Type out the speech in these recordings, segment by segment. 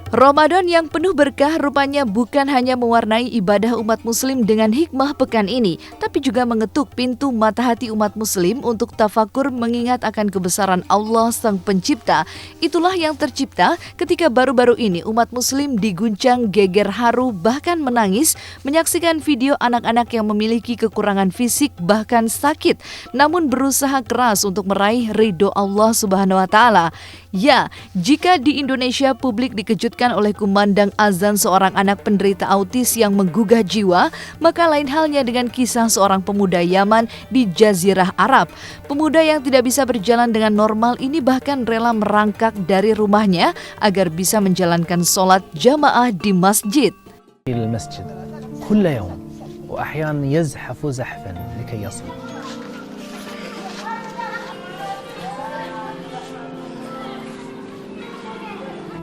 Ramadan yang penuh berkah rupanya bukan hanya mewarnai ibadah umat muslim dengan hikmah pekan ini, tapi juga mengetuk pintu mata hati umat muslim untuk tafakur mengingat akan kebesaran Allah Sang Pencipta. Itulah yang tercipta ketika baru-baru ini umat muslim diguncang geger haru bahkan menangis menyaksikan video anak-anak yang memiliki kekurangan fisik bahkan sakit, namun berusaha keras untuk meraih ridho Allah Subhanahu wa Ta'ala. Ya, jika di Indonesia publik dikejutkan oleh kumandang azan seorang anak penderita autis yang menggugah jiwa, maka lain halnya dengan kisah seorang pemuda Yaman di Jazirah Arab. Pemuda yang tidak bisa berjalan dengan normal ini bahkan rela merangkak dari rumahnya agar bisa menjalankan sholat jamaah di masjid. المسجد كل يوم وأحيانا يزحف زحفا لكي يصل.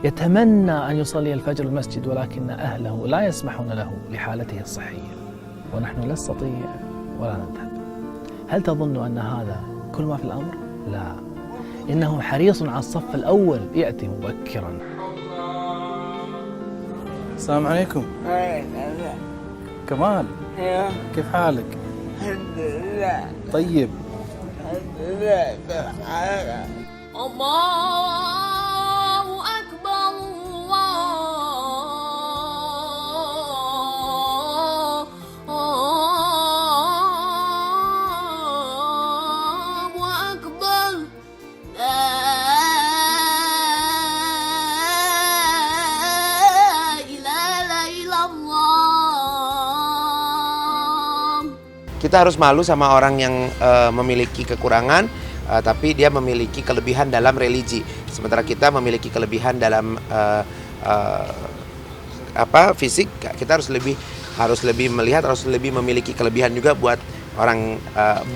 يتمنى أن يصلي الفجر المسجد ولكن أهله لا يسمحون له لحالته الصحية ونحن لا نستطيع ولا نذهب. هل تظن أن هذا كل ما في الأمر؟ لا، إنه حريص على الصف الأول يأتي مبكرا. السلام عليكم. كمال، كيف حالك؟ الحمد لله. طيب. الحمد لله. الله أكبر الله أكبر لا إله إلا الله. Kita harus malu sama orang yang memiliki kekurangan, tapi dia memiliki kelebihan dalam religi. Sementara kita memiliki kelebihan dalam fisik. Kita harus lebih melihat, harus lebih memiliki kelebihan juga buat orang,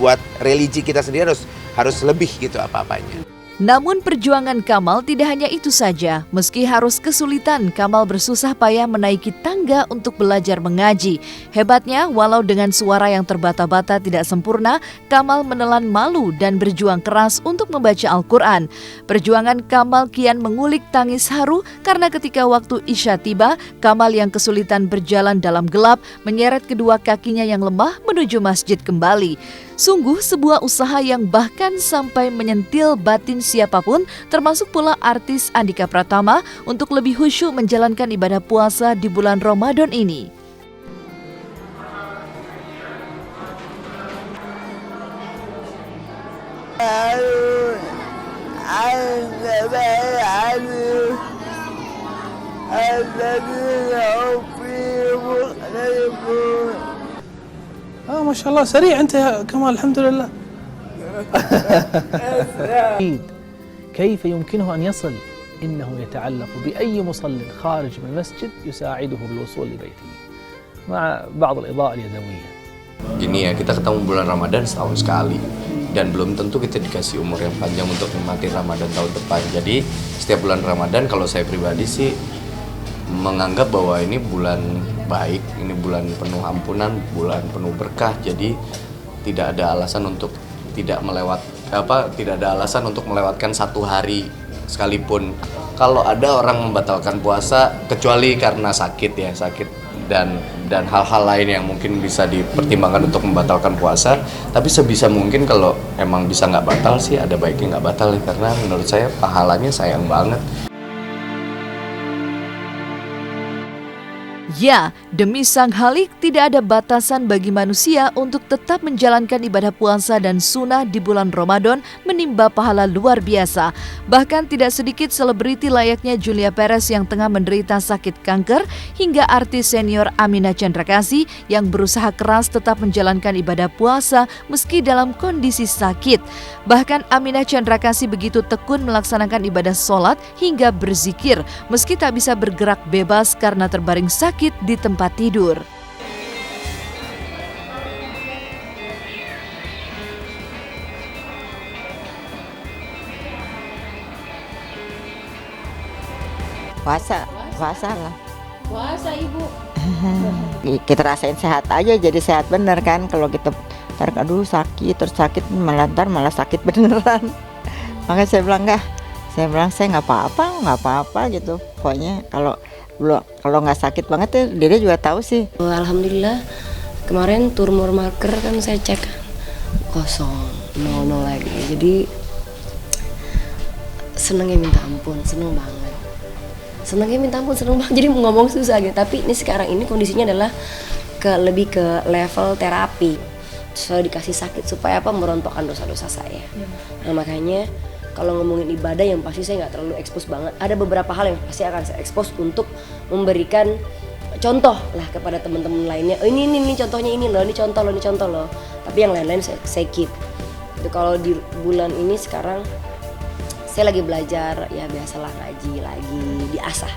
buat religi kita sendiri harus lebih gitu apa-apanya. Namun perjuangan Kamal tidak hanya itu saja. Meski harus kesulitan, Kamal bersusah payah menaiki tangga untuk belajar mengaji. Hebatnya, walau dengan suara yang terbata-bata tidak sempurna, Kamal menelan malu dan berjuang keras untuk membaca Al-Quran. Perjuangan Kamal kian mengulik tangis haru karena ketika waktu Isya tiba, Kamal yang kesulitan berjalan dalam gelap menyeret kedua kakinya yang lemah menuju masjid kembali. Sungguh sebuah usaha yang bahkan sampai menyentil batin siapapun, termasuk pula artis Andika Pratama, untuk lebih khusyuk menjalankan ibadah puasa di bulan Ramadan ini. ما شاء الله سريع أنت يا كمال الحمد لله. كيف يمكنه أن يصل؟ إنه يتعلق بأي مصل خارج من المسجد يساعده بالوصول لبيته مع بعض الإضاءة اليدوية. Gini ya, kita ketemu bulan Ramadan setahun sekali dan belum tentu kita dikasih umur yang panjang untuk menikmati Ramadan tahun depan. Jadi setiap bulan Ramadan kalau saya pribadi sih menganggap bahwa ini bulan baik, ini bulan penuh ampunan, bulan penuh berkah. Jadi tidak ada alasan untuk tidak ada alasan untuk melewatkan satu hari sekalipun. Kalau ada orang membatalkan puasa kecuali karena sakit dan hal-hal lain yang mungkin bisa dipertimbangkan untuk membatalkan puasa, tapi sebisa mungkin kalau emang bisa nggak batal sih ada baiknya nggak batal ya, karena menurut saya pahalanya sayang banget. Ya, demi Sang Khalik tidak ada batasan bagi manusia untuk tetap menjalankan ibadah puasa dan sunnah di bulan Ramadan menimba pahala luar biasa. Bahkan tidak sedikit selebriti layaknya Julia Perez yang tengah menderita sakit kanker, hingga artis senior Aminah Chandrakasih yang berusaha keras tetap menjalankan ibadah puasa meski dalam kondisi sakit. Bahkan Aminah Chandrakasih begitu tekun melaksanakan ibadah sholat hingga berzikir meski tak bisa bergerak bebas karena terbaring sakit di tempat tidur. Puasa lah. Puasa Ibu. Kita rasain sehat aja, jadi sehat bener kan. Kalau kita sakit, terus sakit malah sakit beneran. Makanya saya bilang Saya bilang saya nggak apa-apa gitu. Pokoknya kalau nggak sakit banget ya dia juga tahu sih. Alhamdulillah kemarin tumor marker kan saya cek kosong, 00 lagi. Jadi senengnya minta ampun, seneng banget. Jadi mau ngomong susah gitu. Tapi ini sekarang ini kondisinya adalah lebih ke level terapi. Selalu dikasih sakit supaya apa, merontokkan dosa-dosa saya. Nah makanya kalau ngomongin ibadah yang pasti saya nggak terlalu expose banget. Ada beberapa hal yang pasti akan saya expose untuk memberikan contoh lah kepada teman-teman lainnya. Oh, ini contohnya ini loh, ini contoh loh. Tapi yang lain-lain saya keep. Itu kalau di bulan ini sekarang saya lagi belajar, ya biasalah ngaji lagi, diasah.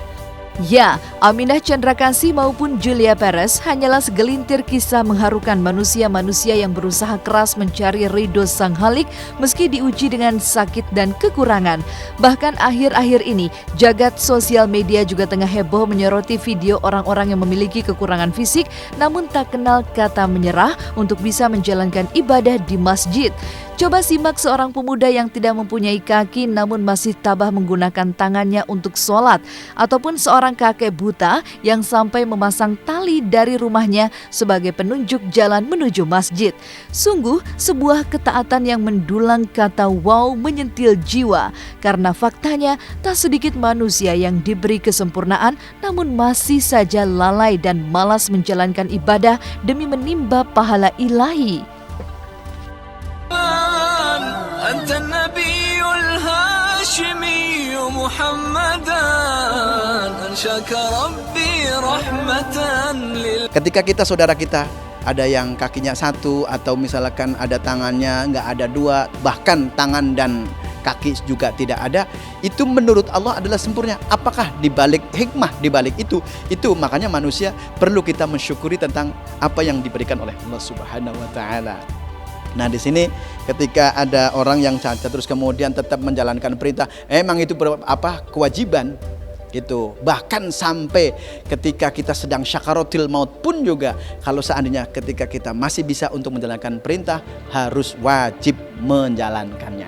Ya, Aminah Chandrakasih maupun Julia Perez hanyalah segelintir kisah mengharukan manusia-manusia yang berusaha keras mencari ridho Sang Khalik meski diuji dengan sakit dan kekurangan. Bahkan akhir-akhir ini, jagat sosial media juga tengah heboh menyoroti video orang-orang yang memiliki kekurangan fisik namun tak kenal kata menyerah untuk bisa menjalankan ibadah di masjid. Coba simak seorang pemuda yang tidak mempunyai kaki namun masih tabah menggunakan tangannya untuk sholat. Ataupun seorang kakek buta yang sampai memasang tali dari rumahnya sebagai penunjuk jalan menuju masjid. Sungguh sebuah ketaatan yang mendulang kata wow menyentil jiwa. Karena faktanya tak sedikit manusia yang diberi kesempurnaan namun masih saja lalai dan malas menjalankan ibadah demi menimba pahala ilahi. أنت النبي الهاشمي محمدا أنشاك ربي رحمة Ketika kita saudara kita ada yang kakinya satu atau misalkan ada tangannya nggak ada dua, bahkan tangan dan kaki juga tidak ada, itu menurut Allah adalah sempurna. Apakah dibalik hikmah dibalik itu makanya manusia perlu kita mensyukuri tentang apa yang diberikan oleh Allah Subhanahu wa taala. Nah di sini ketika ada orang yang cacat terus kemudian tetap menjalankan perintah, emang itu kewajiban gitu. Bahkan sampai ketika kita sedang syakaratil maut pun juga, kalau seandainya ketika kita masih bisa untuk menjalankan perintah, harus wajib menjalankannya.